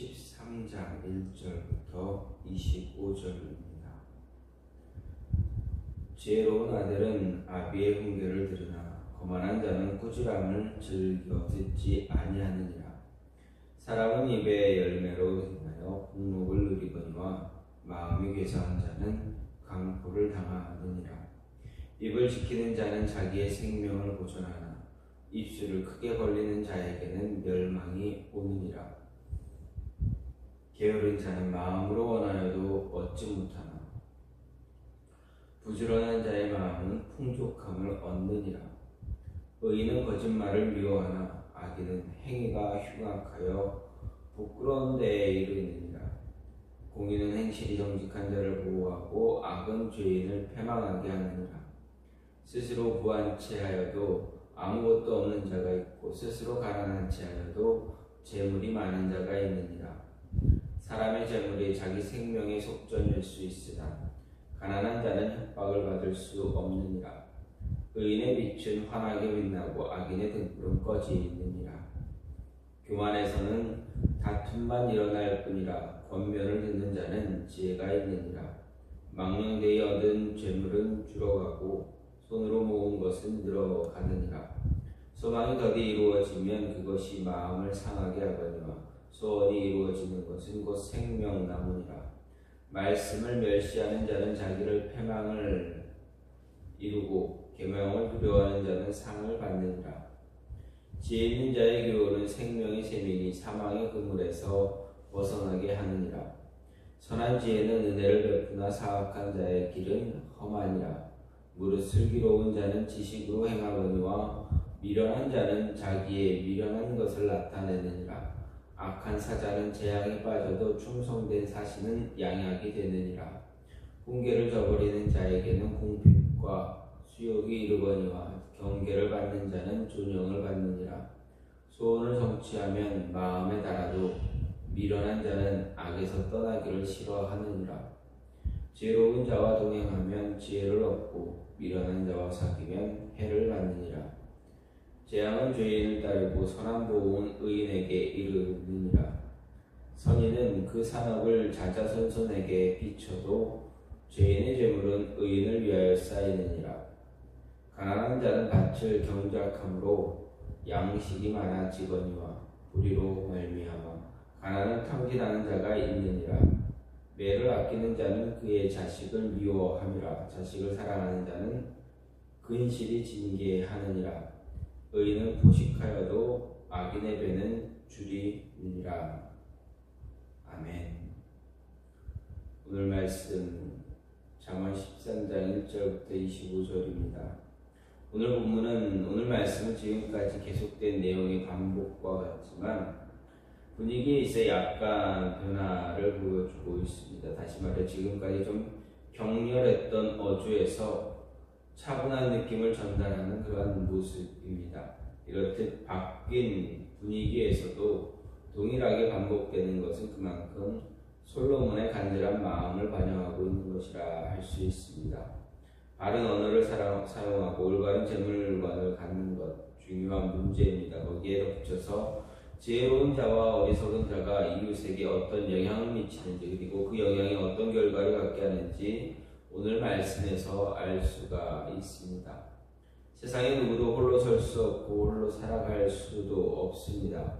13장 1절부터 25절입니다. 지혜로운 아들은 아비의 훈계를 들으나 거만한 자는 꾸지람을 즐겨 듣지 아니하느니라. 사람은 입의 열매로 인하여 복록을 누리거니와 마음이 괴상한 자는 강포를 당하느니라. 입을 지키는 자는 자기의 생명을 보존하나 입술을 크게 벌리는 자에게는 멸망이 오느니라. 게으른 자는 마음으로 원하여도 얻지 못하나 부지런한 자의 마음은 풍족함을 얻느니라. 의인은 거짓말을 미워하나 악인은 행위가 흉악하여 부끄러운 데에 이르느니라. 공의는 행실이 정직한 자를 보호하고 악은 죄인을 패망하게 하느니라. 스스로 부한 체하여도 아무것도 없는 자가 있고 스스로 가난한 체하여도 재물이 많은 자가 있느니라. 사람의 재물이 자기 생명의 속전일 수 있으나 가난한 자는 협박을 받을 수 없느니라. 의인의 빛은 환하게 빛나고 악인의 등불은 꺼지 있느니라. 교만에서는 다툼만 일어날 뿐이라 권면을 듣는 자는 지혜가 있느니라. 망령되이 얻은 재물은 줄어가고 손으로 모은 것은 늘어가느니라. 소망이 더디 이루어지면 그것이 마음을 상하게 하거니와 소원이 이루어지는 것은 곧 생명나무니라. 말씀을 멸시하는 자는 자기를 패망을 이루고 계명을 두려워하는 자는 상을 받느니라. 지혜 있는 자의 교훈은 생명의 셈이니 사망의 그물에서 벗어나게 하느니라. 선한 지혜는 은혜를 베푸나 사악한 자의 길은 험하니라. 무릇 슬기로운 자는 지식으로 행하거니와 미련한 자는 자기의 미련한 것을 나타내느니라. 악한 사자는 재앙에 빠져도 충성된 사신은 양약이 되느니라. 훈계를 저버리는 자에게는 공핍과 수욕이 이르거니와 경계를 받는 자는 존영을 받느니라. 소원을 성취하면 마음에 달아도 미련한 자는 악에서 떠나기를 싫어하느니라. 지혜로운 자와 동행하면 지혜를 얻고 미련한 자와 사귀면 해를 받느니라. 재앙은 죄인을 따르고 선한 보응은 의인에게 이르느니라. 선인은 그 산업을 자자손손에게 비춰도 죄인의 재물은 의인을 위하여 쌓이느니라. 가난한 자는 밭을 경작함으로 양식이 많아지거니와 불의로 말미암아 가난을 탐진하는 자가 있느니라. 매를 아끼는 자는 그의 자식을 미워함이라. 자식을 사랑하는 자는 근실이 징계하느니라. 의인은 포식하여도 악인의 배는 줄이느니라. 아멘. 오늘 말씀 잠언 13장 1절부터 25절입니다. 오늘 말씀은 지금까지 계속된 내용의 반복과 같지만 분위기에 있어 약간 변화를 보여주고 있습니다. 다시 말해 지금까지 좀 격렬했던 어조에서 차분한 느낌을 전달하는 그러한 모습입니다. 이렇듯 바뀐 분위기에서도 동일하게 반복되는 것은 그만큼 솔로몬의 간절한 마음을 반영하고 있는 것이라 할 수 있습니다. 바른 언어를 사용하고 올바른 재물관을 갖는 것 중요한 문제입니다. 거기에 덧붙여서 지혜로운 자와 어리석은 자가 이웃에게 어떤 영향을 미치는지 그리고 그 영향이 어떤 결과를 갖게 하는지 오늘 말씀에서 알 수가 있습니다. 세상에 누구도 홀로 설 수 없고 홀로 살아갈 수도 없습니다.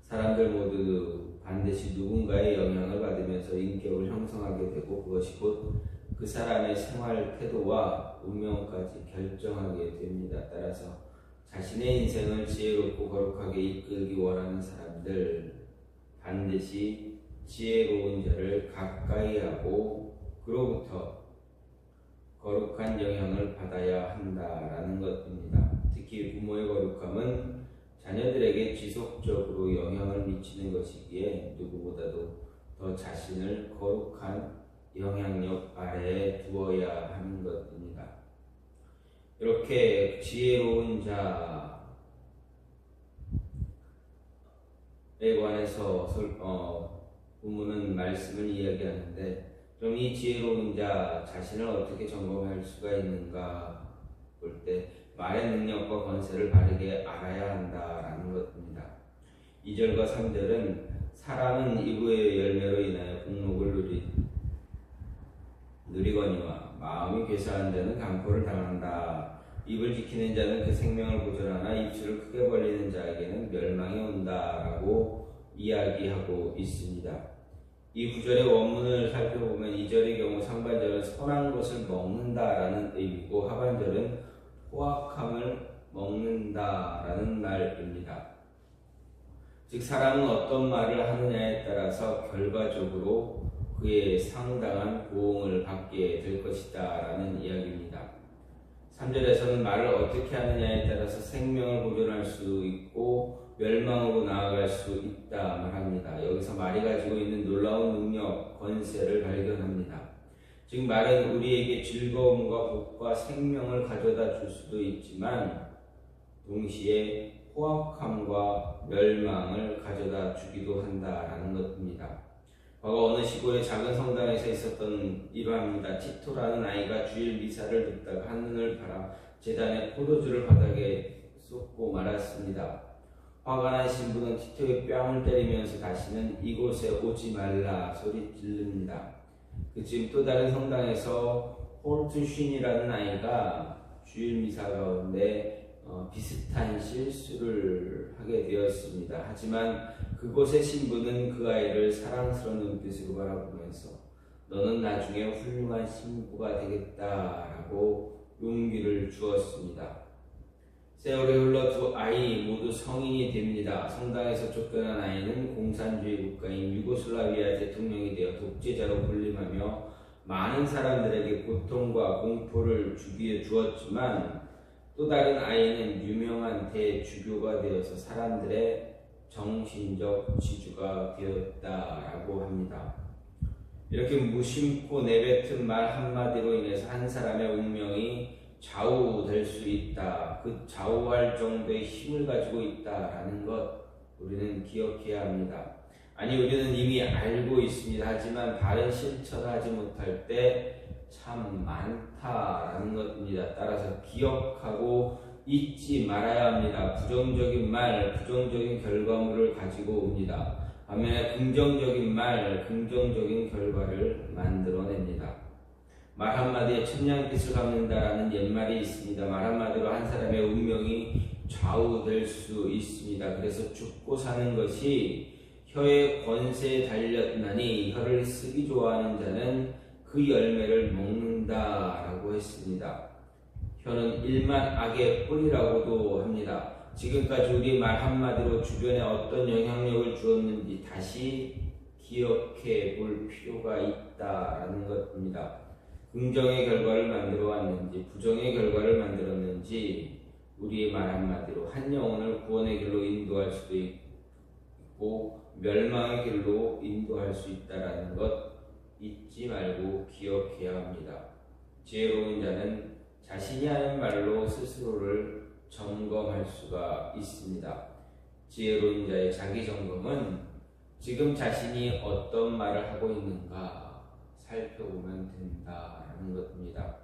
사람들 모두 반드시 누군가의 영향을 받으면서 인격을 형성하게 되고 그것이 곧 그 사람의 생활 태도와 운명까지 결정하게 됩니다. 따라서 자신의 인생을 지혜롭고 거룩하게 이끌기 원하는 사람들 반드시 지혜로운 자를 가까이 하고 그로부터 거룩한 영향을 받아야 한다라는 것입니다. 특히 부모의 거룩함은 자녀들에게 지속적으로 영향을 미치는 것이기에 누구보다도 더 자신을 거룩한 영향력 아래에 두어야 하는 것입니다. 이렇게 지혜로운 자에 관해서 본문은 말씀을 이야기하는데 좀 이 지혜로운 자 자신을 어떻게 점검할 수가 있는가 볼 때 말의 능력과 권세를 바르게 알아야 한다라는 것입니다. 2절과 3절은 사람은 이브의 열매로 인하여 복록을 누리거니와 마음이 괴사한 자는 강포를 당한다. 입을 지키는 자는 그 생명을 보존하나 입술을 크게 벌리는 자에게는 멸망이 온다라고 이야기하고 있습니다. 이 구절의 원문을 살펴보면 2절의 경우 상반절은 선한 것을 먹는다라는 의미고 하반절은 포악함을 먹는다라는 말입니다. 즉 사람은 어떤 말을 하느냐에 따라서 결과적으로 그의 상당한 보응을 받게 될 것이다 라는 이야기입니다. 3절에서는 말을 어떻게 하느냐에 따라서 생명을 보존할 수 있고 멸망으로 나아갈 수 있다 말합니다. 여기서 말이 가지고 있는 놀라운 능력, 권세를 발견합니다. 즉 말은 우리에게 즐거움과 복과 생명을 가져다 줄 수도 있지만 동시에 포악함과 멸망을 가져다 주기도 한다라는 것입니다. 과거 어느 시골의 작은 성당에서 있었던 일화입니다. 티토라는 아이가 주일 미사를 듣다가 한눈을 팔아 제단의 포도주를 바닥에 쏟고 말았습니다. 화가 난 신부는 티토의 뺨을 때리면서 다시는 이곳에 오지 말라 소리 지릅니다. 그쯤 또 다른 성당에서 홀트 쉰이라는 아이가 주일 미사 가운데 비슷한 실수를 하게 되었습니다. 하지만 그곳의 신부는 그 아이를 사랑스러운 눈빛으로 바라보면서 너는 나중에 훌륭한 신부가 되겠다라고 용기를 주었습니다. 세월이 흘러 두 아이 모두 성인이 됩니다. 성당에서 쫓겨난 아이는 공산주의 국가인 유고슬라비아 대통령이 되어 독재자로 군림하며 많은 사람들에게 고통과 공포를 주기에 주었지만 또 다른 아이는 유명한 대주교가 되어서 사람들의 정신적 지주가 되었다라고 합니다. 이렇게 무심코 내뱉은 말 한마디로 인해서 한 사람의 운명이 좌우될 수 있다. 그 좌우할 정도의 힘을 가지고 있다라는 것 우리는 기억해야 합니다. 아니 우리는 이미 알고 있습니다. 하지만 바른 실천을 하지 못할 때 참 많다라는 것입니다. 따라서 기억하고 잊지 말아야 합니다. 부정적인 말, 부정적인 결과물을 가지고 옵니다. 반면에 긍정적인 말, 긍정적인 결과를 만들어냅니다. 말 한마디에 천냥빚을 갚는다라는 옛말이 있습니다. 말 한마디로 한 사람의 운명이 좌우될 수 있습니다. 그래서 죽고 사는 것이 혀의 권세에 달렸나니 혀를 쓰기 좋아하는 자는 그 열매를 먹는다라고 했습니다. 혀는 일만 악의 뿌리라고도 합니다. 지금까지 우리 말 한마디로 주변에 어떤 영향력을 주었는지 다시 기억해 볼 필요가 있다라는 것입니다. 긍정의 결과를 만들어 왔는지 부정의 결과를 만들었는지 우리의 말 한마디로 한 영혼을 구원의 길로 인도할 수도 있고 멸망의 길로 인도할 수 있다라는 것 잊지 말고 기억해야 합니다. 지혜로운 자는 자신이 하는 말로 스스로를 점검할 수가 있습니다. 지혜로운 자의 자기 점검은 지금 자신이 어떤 말을 하고 있는가 살펴보면 된다라는 것입니다.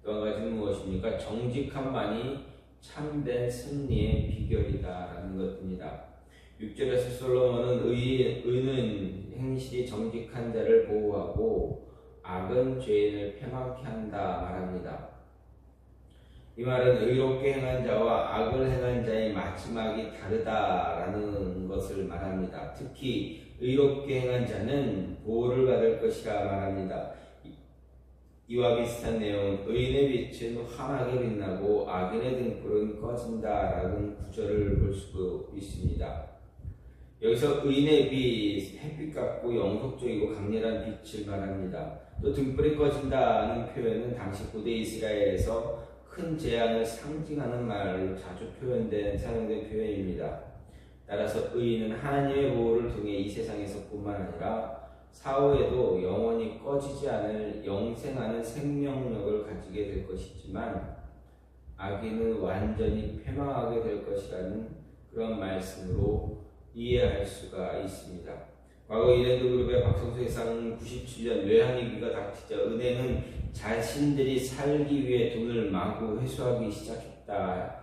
또 한 가지는 무엇입니까? 정직함만이 참된 승리의 비결이다라는 것입니다. 6절에서 솔로몬은 의는 행실이 정직한 자를 보호하고 악은 죄인을 패망케 한다 말합니다. 이 말은 의롭게 행한 자와 악을 행한 자의 마지막이 다르다라는 것을 말합니다. 특히 의롭게 행한 자는 보호를 받을 것이라 말합니다. 이와 비슷한 내용은 의인의 빛은 환하게 빛나고 악인의 등불은 꺼진다라는 구절을 볼 수 있습니다. 여기서 의인의 빛, 햇빛 같고 영속적이고 강렬한 빛을 말합니다. 또 등불이 꺼진다는 표현은 당시 고대 이스라엘에서 큰 재앙을 상징하는 말로 자주 사용된 표현입니다. 따라서 의인은 하나님의 보호를 통해 이 세상에서 뿐만 아니라 사후에도 영원히 꺼지지 않을 영생하는 생명력을 가지게 될 것이지만 악인은 완전히 패망하게 될 것이라는 그런 말씀으로 이해할 수가 있습니다. 과거 이랜드그룹의 박성수 회장 97년 외환위기가 닥치자 은행은 자신들이 살기 위해 돈을 마구 회수하기 시작했다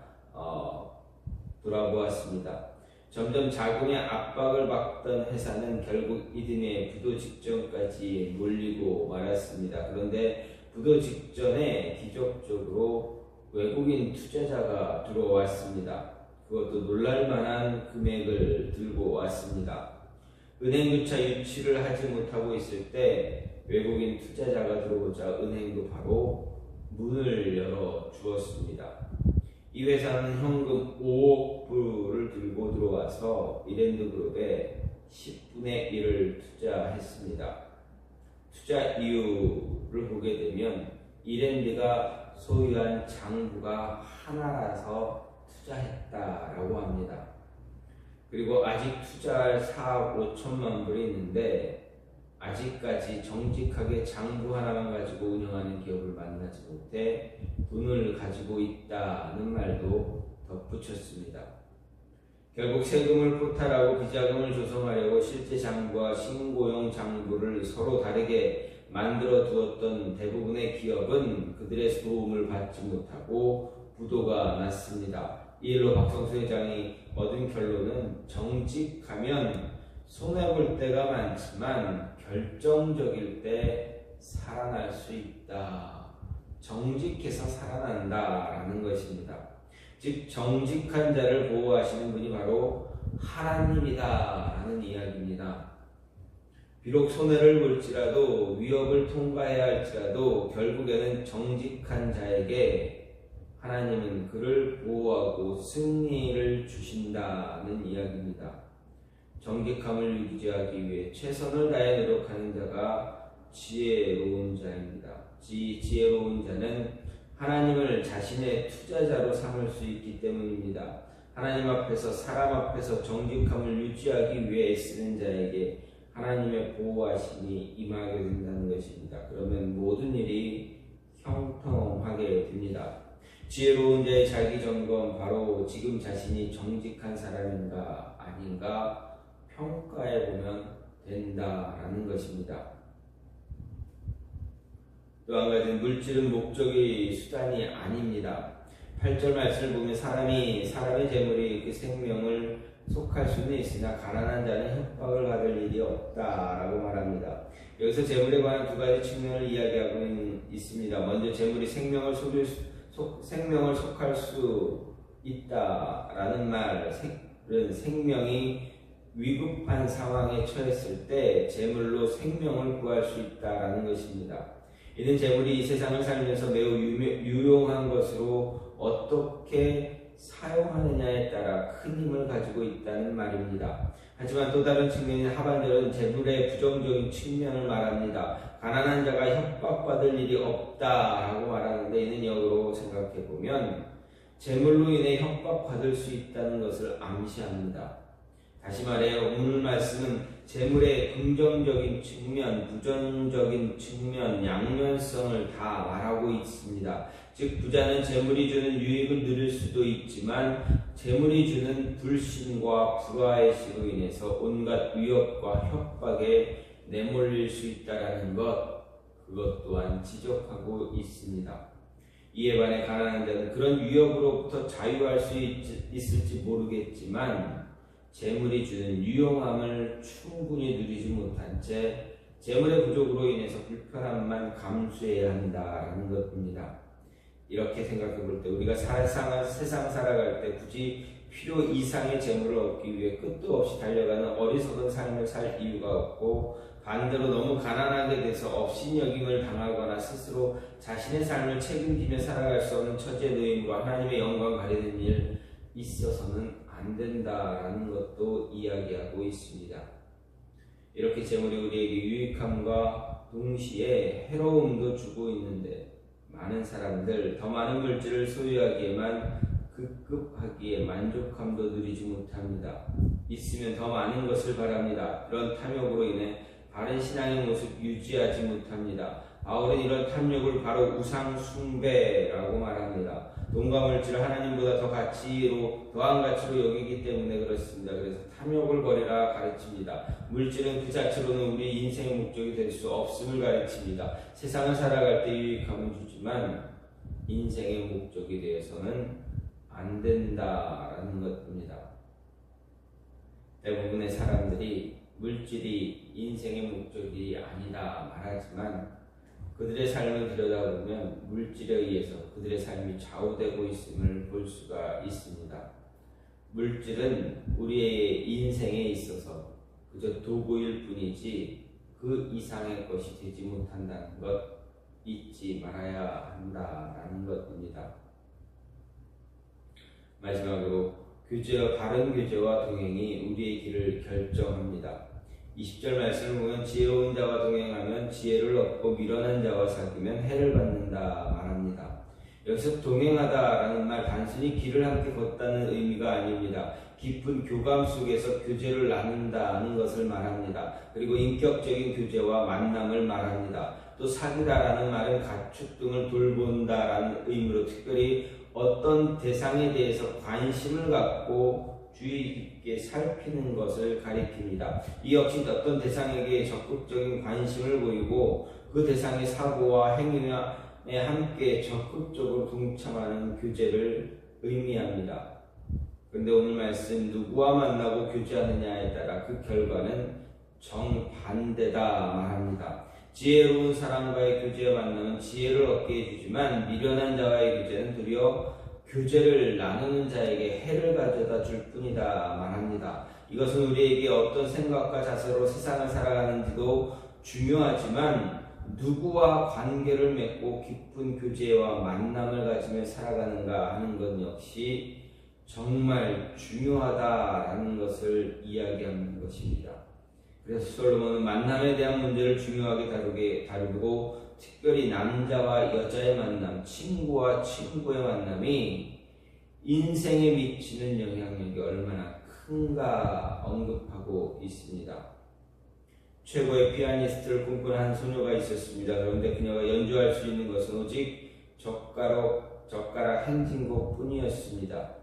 돌아보았습니다. 점점 자금의 압박을 받던 회사는 결국 이듬해 부도 직전까지 몰리고 말았습니다. 그런데 부도 직전에 기적적으로 외국인 투자자가 들어왔습니다. 그것도 놀랄만한 금액을 들고 왔습니다. 은행조차 유치를 하지 못하고 있을 때 외국인 투자자가 들어오자 은행도 바로 문을 열어 주었습니다. 이 회사는 현금 5억 불을 들고 들어와서 이랜드그룹에 10분의 1을 투자했습니다. 투자 이유를 보게 되면 이랜드가 소유한 장부가 하나라서 투자했다라고 합니다. 그리고 아직 투자할 4억 5천만 불이 있는데 아직까지 정직하게 장부 하나만 가지고 운영하는 기업을 만나지 못해 돈을 가지고 있다는 말도 덧붙였습니다. 결국 세금을 포탈하고 비자금을 조성하려고 실제 장부와 신고용 장부를 서로 다르게 만들어 두었던 대부분의 기업은 그들의 도움을 받지 못하고 부도가 났습니다. 이 일로 박성수 회장이 얻은 결론은 정직하면 손해볼 때가 많지만 결정적일 때 살아날 수 있다. 정직해서 살아난다라는 것입니다. 즉 정직한 자를 보호하시는 분이 바로 하나님이다라는 이야기입니다. 비록 손해를 볼지라도 위협을 통과해야 할지라도 결국에는 정직한 자에게 하나님은 그를 보호하고 승리를 주신다는 이야기입니다. 정직함을 유지하기 위해 최선을 다해 노력하는 자가 지혜로운 자입니다. 지혜로운 자는 하나님을 자신의 투자자로 삼을 수 있기 때문입니다. 하나님 앞에서 사람 앞에서 정직함을 유지하기 위해 애쓰는 자에게 하나님의 보호하심이 임하게 된다는 것입니다. 그러면 모든 일이 형통하게 됩니다. 지혜로운 자의 자기 점검, 바로 지금 자신이 정직한 사람인가 아닌가 평가해 보면 된다라는 것입니다. 또 한 가지는 물질은 목적이 수단이 아닙니다. 8절 말씀을 보면 사람의 재물이 그 생명을 속할 수는 있으나 가난한 자는 협박을 받을 일이 없다라고 말합니다. 여기서 재물에 관한 두 가지 측면을 이야기하고 있습니다. 먼저 재물이 생명을 속할 수 있다라는 말은 생명이 위급한 상황에 처했을 때 재물로 생명을 구할 수 있다라는 것입니다. 이는 재물이 이 세상을 살면서 매우 유용한 것으로 어떻게 사용하느냐에 따라 큰 힘을 가지고 있다는 말입니다. 하지만 또 다른 측면인 하반절은 재물의 부정적인 측면을 말합니다. 가난한 자가 협박받을 일이 없다라고 말하는데 이는 역으로 생각해보면 재물로 인해 협박받을 수 있다는 것을 암시합니다. 다시 말해요. 오늘 말씀은 재물의 긍정적인 측면, 부정적인 측면, 양면성을 다 말하고 있습니다. 즉 부자는 재물이 주는 유익을 누릴 수도 있지만 재물이 주는 불신과 불화의식으로 인해서 온갖 위협과 협박에 내몰릴 수 있다는 그것 또한 지적하고 있습니다. 이에 반해 가난한 자는 그런 위협으로부터 자유할 수 있을지 모르겠지만 재물이 주는 유용함을 충분히 누리지 못한 채 재물의 부족으로 인해서 불편함만 감수해야 한다는 것입니다. 이렇게 생각해 볼 때 우리가 세상 살아갈 때 굳이 필요 이상의 재물을 얻기 위해 끝도 없이 달려가는 어리석은 삶을 살 이유가 없고 반대로 너무 가난하게 돼서 업신여김을 당하거나 스스로 자신의 삶을 책임지며 살아갈 수 없는 처지에 놓임으로 하나님의 영광 가리는 일 있어서는 안 된다라는 것도 이야기하고 있습니다. 이렇게 재물이 우리에게 유익함과 동시에 해로움도 주고 있는데 많은 사람들 더 많은 물질을 소유하기에만 급급하기에 만족함도 누리지 못합니다. 있으면 더 많은 것을 바랍니다. 그런 탐욕으로 인해 바른 신앙의 모습 유지하지 못합니다. 바울은 이런 탐욕을 바로 우상 숭배라고 말합니다. 돈과 물질을 하나님보다 더한 가치로 여기기 때문에 그렇습니다. 그래서 탐욕을 버리라 가르칩니다. 물질은 그 자체로는 우리 인생의 목적이 될 수 없음을 가르칩니다. 세상을 살아갈 때 유익함은 주지만 인생의 목적이 되어서는 안 된다라는 것입니다. 대부분의 사람들이 물질이 인생의 목적이 아니다 말하지만 그들의 삶을 들여다보면 물질에 의해서 그들의 삶이 좌우되고 있음을 볼 수가 있습니다. 물질은 우리의 인생에 있어서 그저 도구일 뿐이지 그 이상의 것이 되지 못한다는 것 잊지 말아야 한다라는 것입니다. 마지막으로 바른 교제와 동행이 우리의 길을 결정합니다. 20절 말씀을 보면 지혜로운 자와 동행하면 지혜를 얻고 미련한 자와 사귀면 해를 받는다 말합니다. 여기서 동행하다라는 말 단순히 길을 함께 걷다는 의미가 아닙니다. 깊은 교감 속에서 교제를 나눈다는 것을 말합니다. 그리고 인격적인 교제와 만남을 말합니다. 또 사귀다라는 말은 가축 등을 돌본다라는 의미로 특별히 어떤 대상에 대해서 관심을 갖고 주의 깊게 살피는 것을 가리킵니다. 이 역시 어떤 대상에게 적극적인 관심을 보이고 그 대상의 사고와 행위에 함께 적극적으로 동참하는 교제를 의미합니다. 그런데 오늘 말씀 누구와 만나고 교제하느냐에 따라 그 결과는 정반대다 말합니다. 지혜로운 사람과의 교제와 만남은 지혜를 얻게 해주지만 미련한 자와의 교제는 도리어 교제를 나누는 자에게 해를 가져다 줄 뿐이다 말합니다. 이것은 우리에게 어떤 생각과 자세로 세상을 살아가는지도 중요하지만 누구와 관계를 맺고 깊은 교제와 만남을 가지며 살아가는가 하는 것 역시 정말 중요하다라는 것을 이야기하는 것입니다. 그래서 솔로몬은 만남에 대한 문제를 중요하게 다루고 특별히 남자와 여자의 만남, 친구와 친구의 만남이 인생에 미치는 영향력이 얼마나 큰가 언급하고 있습니다. 최고의 피아니스트를 꿈꾸는 한 소녀가 있었습니다. 그런데 그녀가 연주할 수 있는 것은 오직 젓가락 행진곡 뿐이었습니다.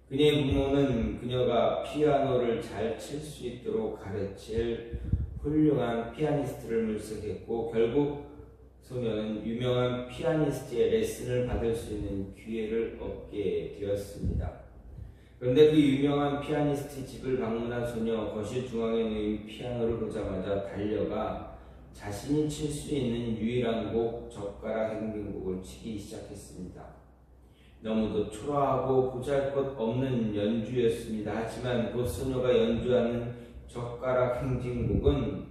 그녀의 부모는 그녀가 피아노를 잘 칠 수 있도록 가르칠 훌륭한 피아니스트를 물색했고 결국 소녀는 유명한 피아니스트의 레슨을 받을 수 있는 기회를 얻게 되었습니다. 그런데 그 유명한 피아니스트 집을 방문한 소녀, 거실 중앙에 놓인 피아노를 보자마자 달려가 자신이 칠 수 있는 유일한 곡 젓가락 행진곡을 치기 시작했습니다. 너무도 초라하고 보잘것없는 연주였습니다. 하지만 그 소녀가 연주하는 젓가락 행진곡은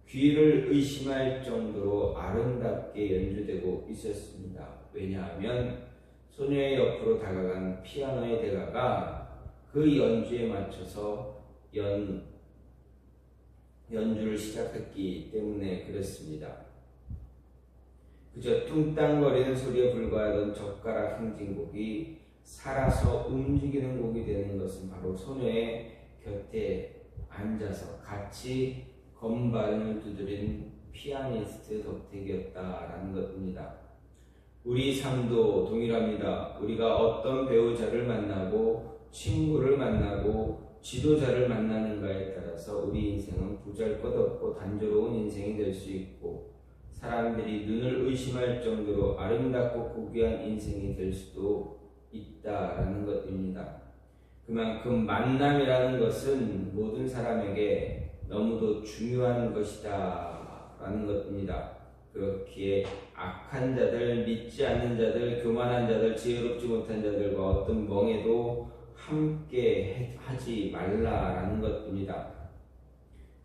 귀를 의심할 정도로 아름답게 연주되고 있었습니다. 왜냐하면 소녀의 옆으로 다가간 피아노의 대가가 그 연주에 맞춰서 연주를 시작했기 때문에 그렇습니다. 그저 뚱땅거리는 소리에 불과하던 젓가락 행진곡이 살아서 움직이는 곡이 되는 것은 바로 소녀의 곁에 앉아서 같이 건반을 두드린 피아니스트 덕택이었다라는 것입니다. 우리 삶도 동일합니다. 우리가 어떤 배우자를 만나고 친구를 만나고 지도자를 만나는가에 따라서 우리 인생은 보잘것없고 단조로운 인생이 될 수 있고 사람들이 눈을 의심할 정도로 아름답고 고귀한 인생이 될 수도 있다라는 것입니다. 그만큼 만남이라는 것은 모든 사람에게 너무도 중요한 것이다 라는 것입니다. 그렇기에 악한 자들, 믿지 않는 자들, 교만한 자들, 지혜롭지 못한 자들과 어떤 멍에도 함께 하지 말라라는 것입니다.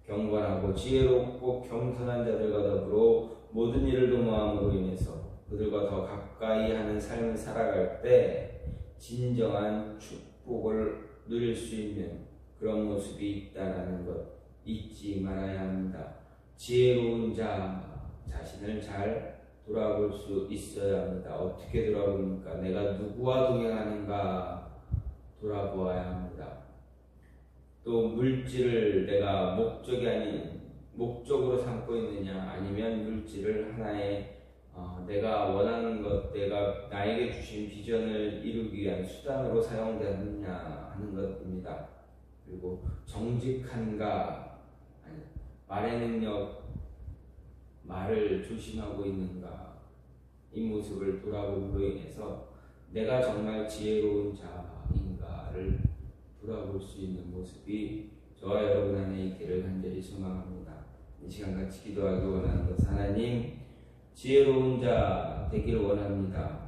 경건하고 지혜롭고 겸손한 자들과 더불어 모든 일을 도모함으로 인해서 그들과 더 가까이 하는 삶을 살아갈 때 진정한 축복을 누릴 수 있는 그런 모습이 있다라는 것 잊지 말아야 합니다. 지혜로운 자 자신을 잘 돌아볼 수 있어야 합니다. 어떻게 돌아봅니까? 내가 누구와 동행하는가 돌아보아야 합니다. 또 물질을 내가 목적이 아닌 목적으로 삼고 있느냐 아니면 물질을 하나의 내가 원하는 것, 내가 나에게 주신 비전을 이루기 위한 수단으로 사용되느냐 하는 것입니다. 그리고 정직한가, 말의 능력, 말을 조심하고 있는가, 이 모습을 돌아봄으로 인해서 내가 정말 지혜로운 자인가를 돌아볼 수 있는 모습이 저와 여러분 안에 있기를 간절히 소망합니다. 이 시간 같이 기도하기 원하는 것 하나님, 지혜로운 자 되길 원합니다.